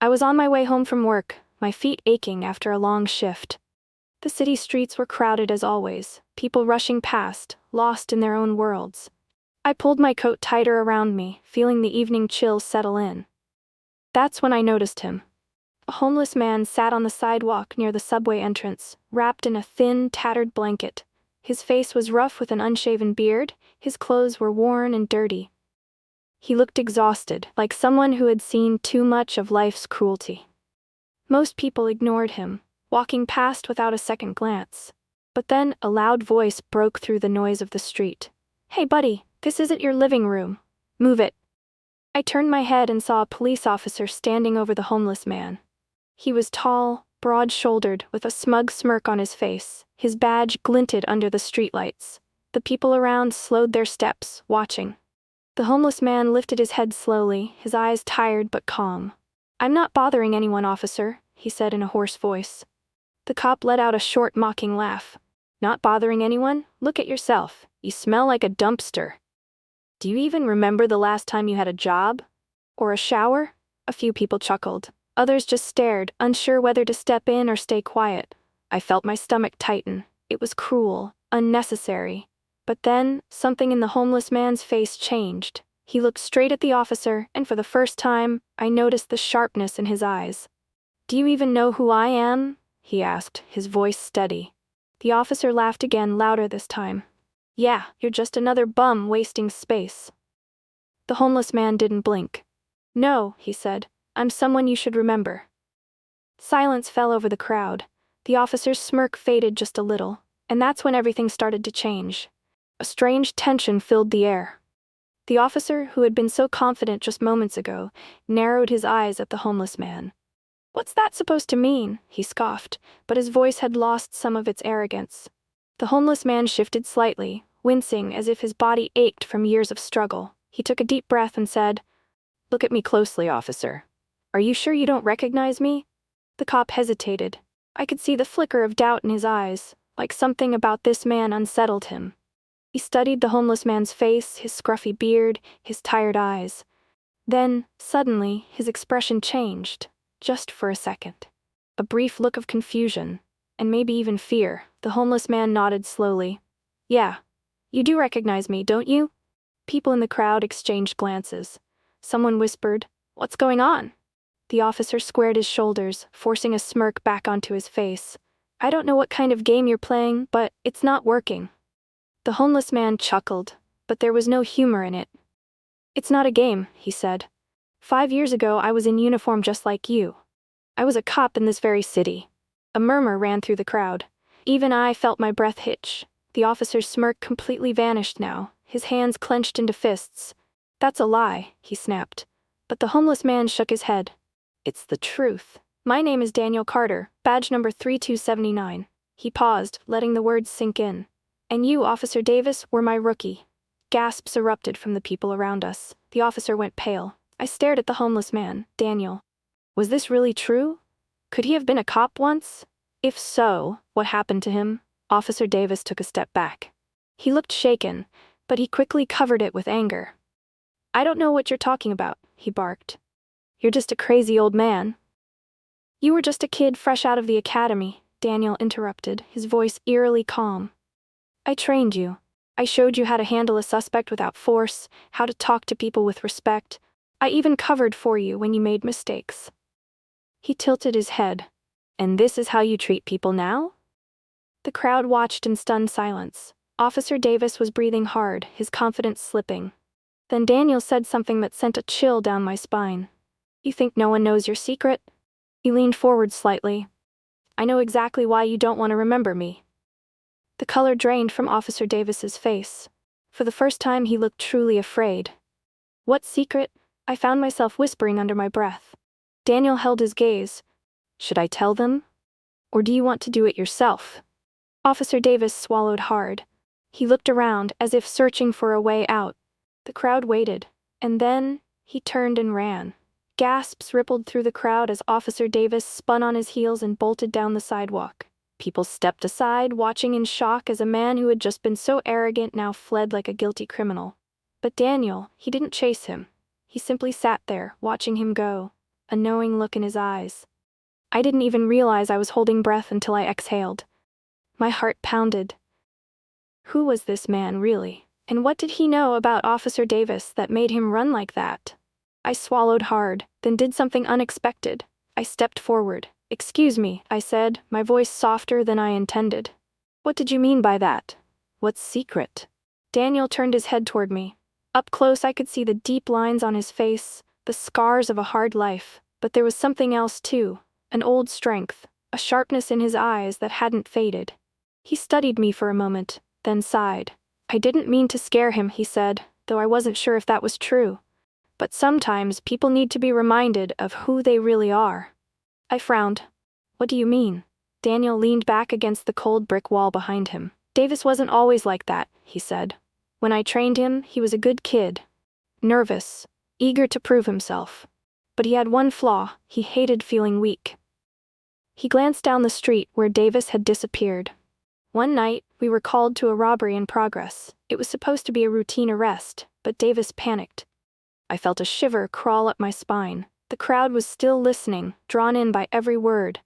I was on my way home from work, my feet aching after a long shift. The city streets were crowded as always, people rushing past, lost in their own worlds. I pulled my coat tighter around me, feeling the evening chill settle in. That's when I noticed him. A homeless man sat on the sidewalk near the subway entrance, wrapped in a thin, tattered blanket. His face was rough with an unshaven beard, his clothes were worn and dirty. He looked exhausted, like someone who had seen too much of life's cruelty. Most people ignored him, walking past without a second glance. But then a loud voice broke through the noise of the street. "Hey buddy, this isn't your living room. Move it." I turned my head and saw a police officer standing over the homeless man. He was tall, broad-shouldered, with a smug smirk on his face. His badge glinted under the streetlights. The people around slowed their steps, watching. The homeless man lifted his head slowly, his eyes tired but calm. "I'm not bothering anyone, officer," he said in a hoarse voice. The cop let out a short, mocking laugh. "Not bothering anyone? Look at yourself. You smell like a dumpster. Do you even remember the last time you had a job? Or a shower?" A few people chuckled. Others just stared, unsure whether to step in or stay quiet. I felt my stomach tighten. It was cruel, unnecessary. But then, something in the homeless man's face changed. He looked straight at the officer, and for the first time, I noticed the sharpness in his eyes. "Do you even know who I am?" he asked, his voice steady. The officer laughed again, louder this time. "Yeah, you're just another bum wasting space." The homeless man didn't blink. "No," he said, "I'm someone you should remember." Silence fell over the crowd. The officer's smirk faded just a little, and that's when everything started to change. A strange tension filled the air. The officer, who had been so confident just moments ago, narrowed his eyes at the homeless man. "What's that supposed to mean?" he scoffed, but his voice had lost some of its arrogance. The homeless man shifted slightly, wincing as if his body ached from years of struggle. He took a deep breath and said, "Look at me closely, officer. Are you sure you don't recognize me?" The cop hesitated. I could see the flicker of doubt in his eyes, like something about this man unsettled him. He studied the homeless man's face, his scruffy beard, his tired eyes. Then, suddenly, his expression changed, just for a second. A brief look of confusion, and maybe even fear. The homeless man nodded slowly. "Yeah, you do recognize me, don't you?" People in the crowd exchanged glances. Someone whispered, "What's going on?" The officer squared his shoulders, forcing a smirk back onto his face. "I don't know what kind of game you're playing, but it's not working." The homeless man chuckled, but there was no humor in it. "It's not a game," he said. 5 years ago I was in uniform just like you. I was a cop in this very city." A murmur ran through the crowd. Even I felt my breath hitch. The officer's smirk completely vanished now, his hands clenched into fists. "That's a lie," he snapped. But the homeless man shook his head. "It's the truth. My name is Daniel Carter, badge number 3279. He paused, letting the words sink in. "And you, Officer Davis, were my rookie." Gasps erupted from the people around us. The officer went pale. I stared at the homeless man, Daniel. Was this really true? Could he have been a cop once? If so, what happened to him? Officer Davis took a step back. He looked shaken, but he quickly covered it with anger. "I don't know what you're talking about," he barked. "You're just a crazy old man." "You were just a kid fresh out of the academy," Daniel interrupted, his voice eerily calm. "I trained you. I showed you how to handle a suspect without force, how to talk to people with respect. I even covered for you when you made mistakes." He tilted his head. "And this is how you treat people now?" The crowd watched in stunned silence. Officer Davis was breathing hard, his confidence slipping. Then Daniel said something that sent a chill down my spine. "You think no one knows your secret?" He leaned forward slightly. "I know exactly why you don't want to remember me." The color drained from Officer Davis's face. For the first time he looked truly afraid. "What secret?" I found myself whispering under my breath. Daniel held his gaze. "Should I tell them? Or do you want to do it yourself?" Officer Davis swallowed hard. He looked around as if searching for a way out. The crowd waited, and then he turned and ran. Gasps rippled through the crowd as Officer Davis spun on his heels and bolted down the sidewalk. People stepped aside, watching in shock as a man who had just been so arrogant now fled like a guilty criminal. But Daniel, he didn't chase him. He simply sat there, watching him go. a knowing look in his eyes. I didn't even realize I was holding breath until I exhaled. My heart pounded. Who was this man, really? And what did he know about Officer Davis that made him run like that? I swallowed hard, then did something unexpected. I stepped forward. "Excuse me," I said, my voice softer than I intended. "What did you mean by that? What's secret?" Daniel turned his head toward me. Up close I could see the deep lines on his face, the scars of a hard life, but there was something else too, an old strength, a sharpness in his eyes that hadn't faded. He studied me for a moment, then sighed. "I didn't mean to scare him," he said, though I wasn't sure if that was true. "But sometimes people need to be reminded of who they really are." I frowned. "What do you mean?" Daniel leaned back against the cold brick wall behind him. "Davis wasn't always like that," he said. "When I trained him, he was a good kid. Nervous, eager to prove himself. But he had one flaw: he hated feeling weak." He glanced down the street where Davis had disappeared. One night, we were called to a robbery in progress. It was supposed to be a routine arrest, but Davis panicked. I felt a shiver crawl up my spine. The crowd was still listening, drawn in by every word.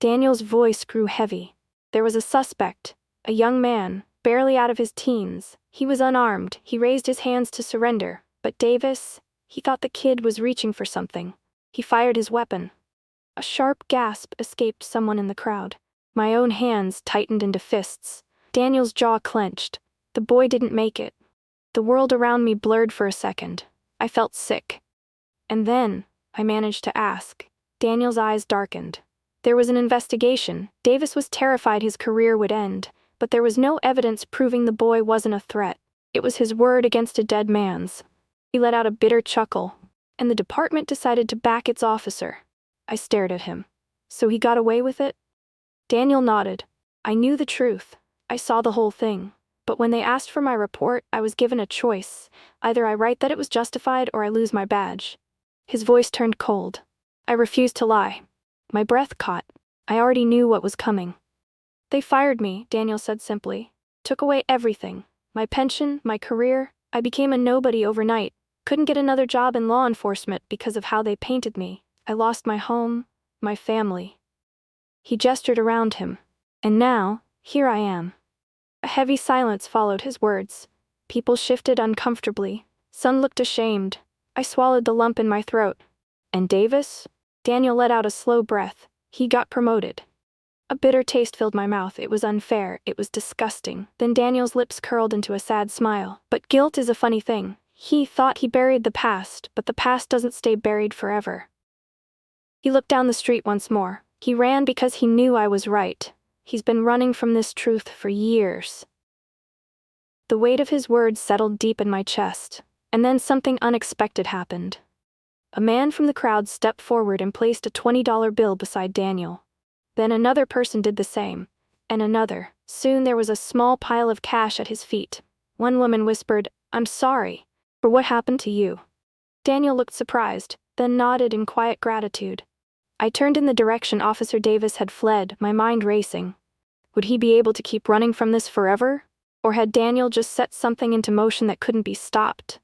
Daniel's voice grew heavy. There was a suspect, a young man, barely out of his teens. He was unarmed. He raised his hands to surrender, but Davis, he thought the kid was reaching for something. He fired his weapon. A sharp gasp escaped someone in the crowd. My own hands tightened into fists. Daniel's jaw clenched. The boy didn't make it. The world around me blurred for a second. I felt sick. And then, I managed to ask. Daniel's eyes darkened. There was an investigation. Davis was terrified his career would end, but there was no evidence proving the boy wasn't a threat. It was his word against a dead man's. He let out a bitter chuckle. "And the department decided to back its officer." I stared at him. "So he got away with it?" Daniel nodded. "I knew the truth. I saw the whole thing. But when they asked for my report, I was given a choice. Either I write that it was justified or I lose my badge." His voice turned cold. I refused to lie. My breath caught. I already knew what was coming. "They fired me," Daniel said simply. "Took away everything. My pension, my career. I became a nobody overnight. Couldn't get another job in law enforcement because of how they painted me. I lost my home, my family." He gestured around him. "And now, here I am." A heavy silence followed his words. People shifted uncomfortably. Some looked ashamed. I swallowed the lump in my throat. "And Davis?" Daniel let out a slow breath. "He got promoted." A bitter taste filled my mouth. It was unfair. It was disgusting. Then Daniel's lips curled into a sad smile. "But guilt is a funny thing. He thought he buried the past, but the past doesn't stay buried forever." He looked down the street once more. He ran because he knew I was right. He's been running from this truth for years. The weight of his words settled deep in my chest, and then something unexpected happened. A man from the crowd stepped forward and placed a $20 bill beside Daniel. Then another person did the same, and another. Soon there was a small pile of cash at his feet. One woman whispered, "I'm sorry for what happened to you." Daniel looked surprised, then nodded in quiet gratitude. I turned in the direction Officer Davis had fled, my mind racing. Would he be able to keep running from this forever? Or had Daniel just set something into motion that couldn't be stopped?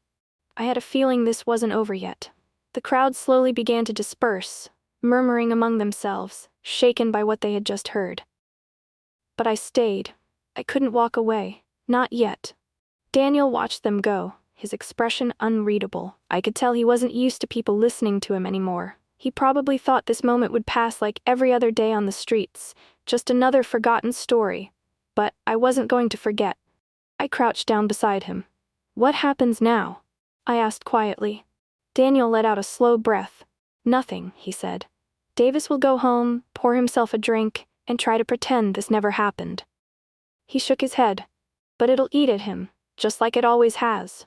I had a feeling this wasn't over yet. The crowd slowly began to disperse, murmuring among themselves, shaken by what they had just heard. But I stayed. I couldn't walk away. Not yet. Daniel watched them go, his expression unreadable. I could tell he wasn't used to people listening to him anymore. He probably thought this moment would pass like every other day on the streets, just another forgotten story. But I wasn't going to forget. I crouched down beside him. "What happens now?" I asked quietly. Daniel let out a slow breath. "Nothing," he said. "Davis will go home, pour himself a drink, and try to pretend this never happened." He shook his head. "But it'll eat at him, just like it always has."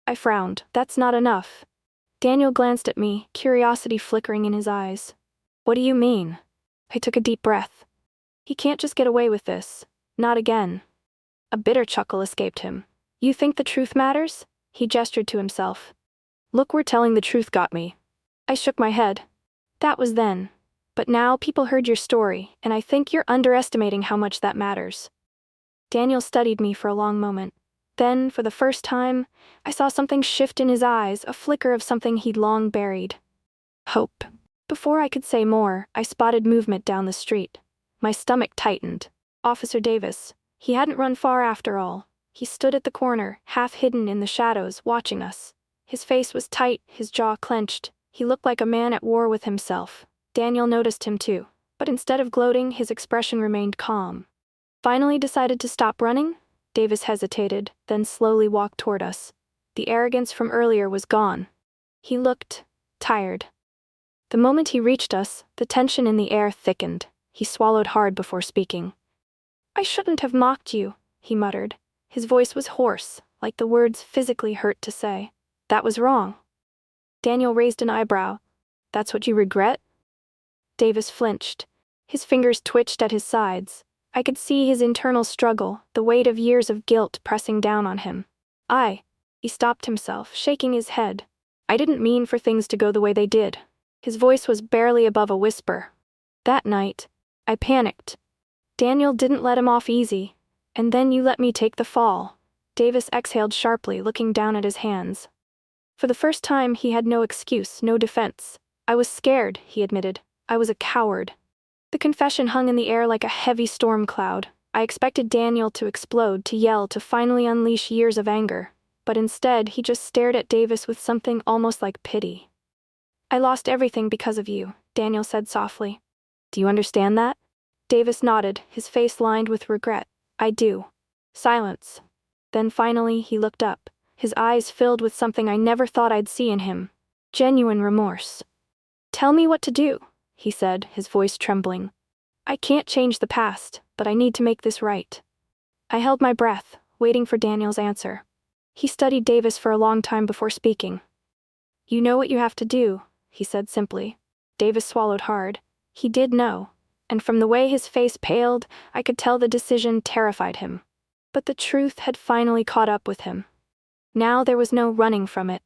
I frowned. "That's not enough." Daniel glanced at me, curiosity flickering in his eyes. "What do you mean?" I took a deep breath. "He can't just get away with this. Not again." A bitter chuckle escaped him. "You think the truth matters?" He gestured to himself. "Look where telling the truth got me." I shook my head. "That was then. But now people heard your story, and I think you're underestimating how much that matters." Daniel studied me for a long moment. Then, for the first time, I saw something shift in his eyes, a flicker of something he'd long buried. Hope. Before I could say more, I spotted movement down the street. My stomach tightened. Officer Davis. He hadn't run far after all. He stood at the corner, half hidden in the shadows, watching us. His face was tight, his jaw clenched. He looked like a man at war with himself. Daniel noticed him too, but instead of gloating, his expression remained calm. Finally decided to stop running? Davis hesitated, then slowly walked toward us. The arrogance from earlier was gone. He looked tired. The moment he reached us, the tension in the air thickened. He swallowed hard before speaking. "I shouldn't have mocked you," he muttered. His voice was hoarse, like the words physically hurt to say. "That was wrong." Daniel raised an eyebrow. "That's what you regret?" Davis flinched. His fingers twitched at his sides. I could see his internal struggle, the weight of years of guilt pressing down on him. He stopped himself, shaking his head. "I didn't mean for things to go the way they did." His voice was barely above a whisper. "That night, I panicked. Daniel didn't let him off easy. And then you let me take the fall." Davis exhaled sharply, looking down at his hands. For the first time, he had no excuse, no defense. "I was scared," he admitted. "I was a coward." The confession hung in the air like a heavy storm cloud. I expected Daniel to explode, to yell, to finally unleash years of anger. But instead, he just stared at Davis with something almost like pity. "I lost everything because of you," Daniel said softly. "Do you understand that?" Davis nodded, his face lined with regret. "I do." Silence. Then finally, he looked up, his eyes filled with something I never thought I'd see in him. Genuine remorse. "Tell me what to do," he said, his voice trembling. "I can't change the past, but I need to make this right." I held my breath, waiting for Daniel's answer. He studied Davis for a long time before speaking. "You know what you have to do," he said simply. Davis swallowed hard. He did know, and from the way his face paled, I could tell the decision terrified him. But the truth had finally caught up with him. Now there was no running from it.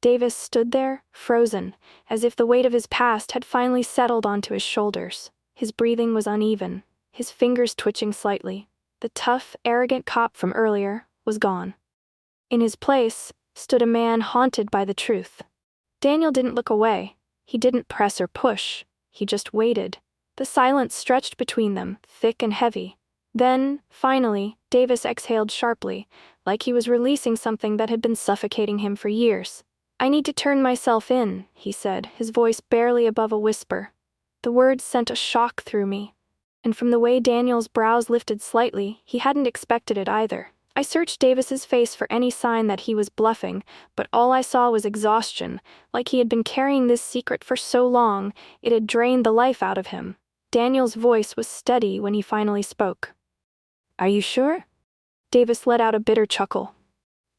Davis stood there, frozen, as if the weight of his past had finally settled onto his shoulders. His breathing was uneven, his fingers twitching slightly. The tough, arrogant cop from earlier was gone. In his place stood a man haunted by the truth. Daniel didn't look away. He didn't press or push. He just waited. The silence stretched between them, thick and heavy. Then, finally, Davis exhaled sharply, like he was releasing something that had been suffocating him for years. "I need to turn myself in," he said, his voice barely above a whisper. The words sent a shock through me. And from the way Daniel's brows lifted slightly, he hadn't expected it either. I searched Davis's face for any sign that he was bluffing, but all I saw was exhaustion, like he had been carrying this secret for so long, it had drained the life out of him. Daniel's voice was steady when he finally spoke. "Are you sure?" Davis let out a bitter chuckle.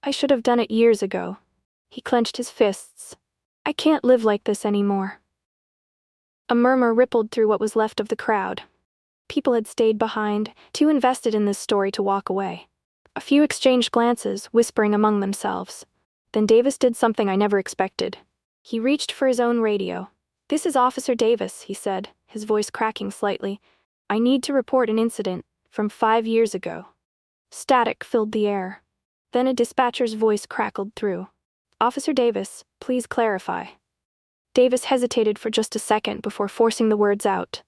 "I should have done it years ago." He clenched his fists. "I can't live like this anymore." A murmur rippled through what was left of the crowd. People had stayed behind, too invested in this story to walk away. A few exchanged glances, whispering among themselves. Then Davis did something I never expected. He reached for his own radio. "This is Officer Davis," he said, his voice cracking slightly. "I need to report an incident from 5 years ago." Static filled the air. Then a dispatcher's voice crackled through. "Officer Davis, please clarify." Davis hesitated for just a second before forcing the words out.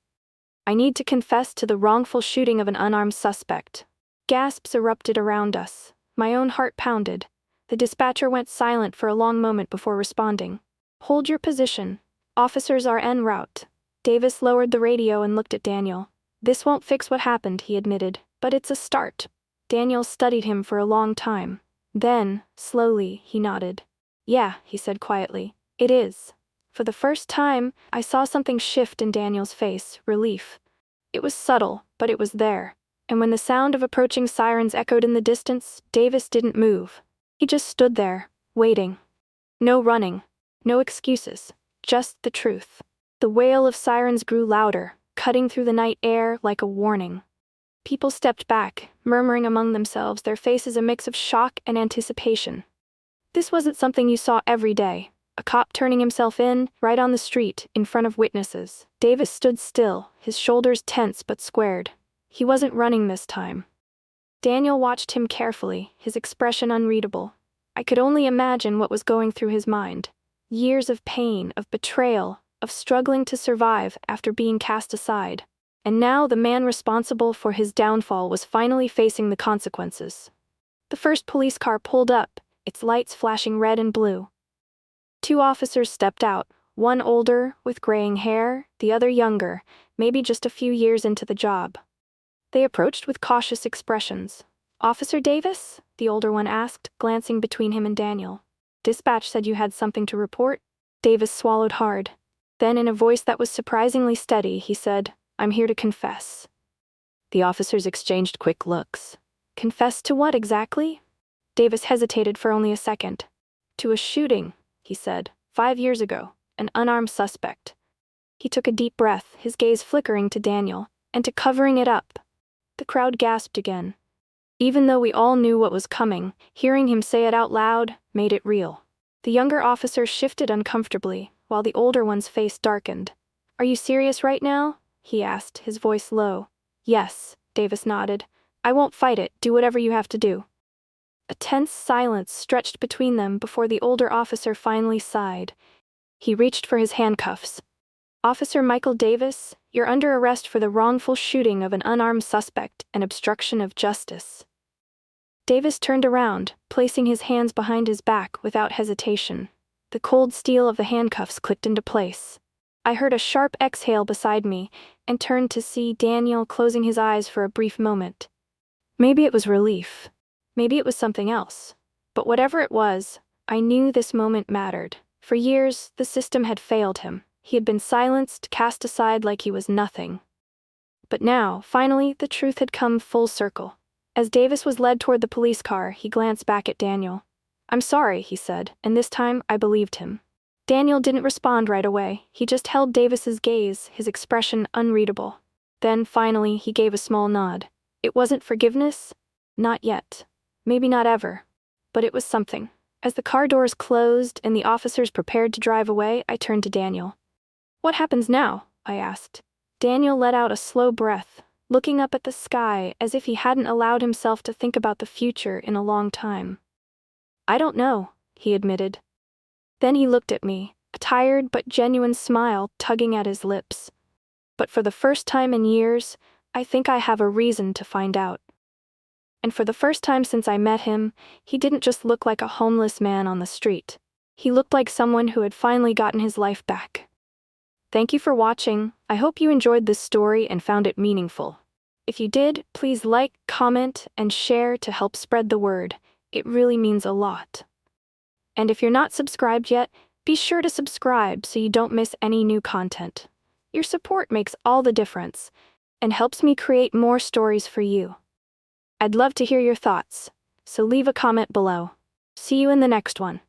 "I need to confess to the wrongful shooting of an unarmed suspect." Gasps erupted around us. My own heart pounded. The dispatcher went silent for a long moment before responding. "Hold your position. Officers are en route." Davis lowered the radio and looked at Daniel. "This won't fix what happened," he admitted, "but it's a start." Daniel studied him for a long time. Then, slowly, he nodded. "Yeah," he said quietly, "it is." For the first time, I saw something shift in Daniel's face, relief. It was subtle, but it was there. And when the sound of approaching sirens echoed in the distance, Davis didn't move. He just stood there, waiting. No running, no excuses, just the truth. The wail of sirens grew louder, cutting through the night air like a warning. People stepped back, murmuring among themselves, their faces a mix of shock and anticipation. This wasn't something you saw every day. A cop turning himself in, right on the street, in front of witnesses. Davis stood still, his shoulders tense but squared. He wasn't running this time. Daniel watched him carefully, his expression unreadable. I could only imagine what was going through his mind. Years of pain, of betrayal, of struggling to survive after being cast aside. And now the man responsible for his downfall was finally facing the consequences. The first police car pulled up, its lights flashing red and blue. Two officers stepped out, one older, with graying hair, the other younger, maybe just a few years into the job. They approached with cautious expressions. "Officer Davis?" the older one asked, glancing between him and Daniel. "Dispatch said you had something to report?" Davis swallowed hard. Then, in a voice that was surprisingly steady, he said, "I'm here to confess." The officers exchanged quick looks. "Confess to what exactly?" Davis hesitated for only a second. "To a shooting," he said, "5 years ago, an unarmed suspect." He took a deep breath, his gaze flickering to Daniel, and to covering it up. The crowd gasped again. Even though we all knew what was coming, hearing him say it out loud made it real. The younger officer shifted uncomfortably, while the older one's face darkened. "Are you serious right now?" he asked, his voice low. "Yes," Davis nodded. "I won't fight it, do whatever you have to do." A tense silence stretched between them before the older officer finally sighed. He reached for his handcuffs. "Officer Michael Davis, you're under arrest for the wrongful shooting of an unarmed suspect and obstruction of justice." Davis turned around, placing his hands behind his back without hesitation. The cold steel of the handcuffs clicked into place. I heard a sharp exhale beside me and turned to see Daniel closing his eyes for a brief moment. Maybe it was relief. Maybe it was something else. But whatever it was, I knew this moment mattered. For years, the system had failed him. He had been silenced, cast aside like he was nothing. But now, finally, the truth had come full circle. As Davis was led toward the police car, he glanced back at Daniel. "I'm sorry," he said, and this time I believed him. Daniel didn't respond right away. He just held Davis's gaze, his expression unreadable. Then, finally, he gave a small nod. It wasn't forgiveness? Not yet. Maybe not ever. But it was something. As the car doors closed and the officers prepared to drive away, I turned to Daniel. "What happens now?" I asked. Daniel let out a slow breath, looking up at the sky as if he hadn't allowed himself to think about the future in a long time. "I don't know," he admitted. Then he looked at me, a tired but genuine smile tugging at his lips. "But for the first time in years, I think I have a reason to find out." And for the first time since I met him, he didn't just look like a homeless man on the street. He looked like someone who had finally gotten his life back. Thank you for watching. I hope you enjoyed this story and found it meaningful. If you did, please like, comment, and share to help spread the word. It really means a lot. And if you're not subscribed yet, be sure to subscribe so you don't miss any new content. Your support makes all the difference and helps me create more stories for you. I'd love to hear your thoughts, so leave a comment below. See you in the next one.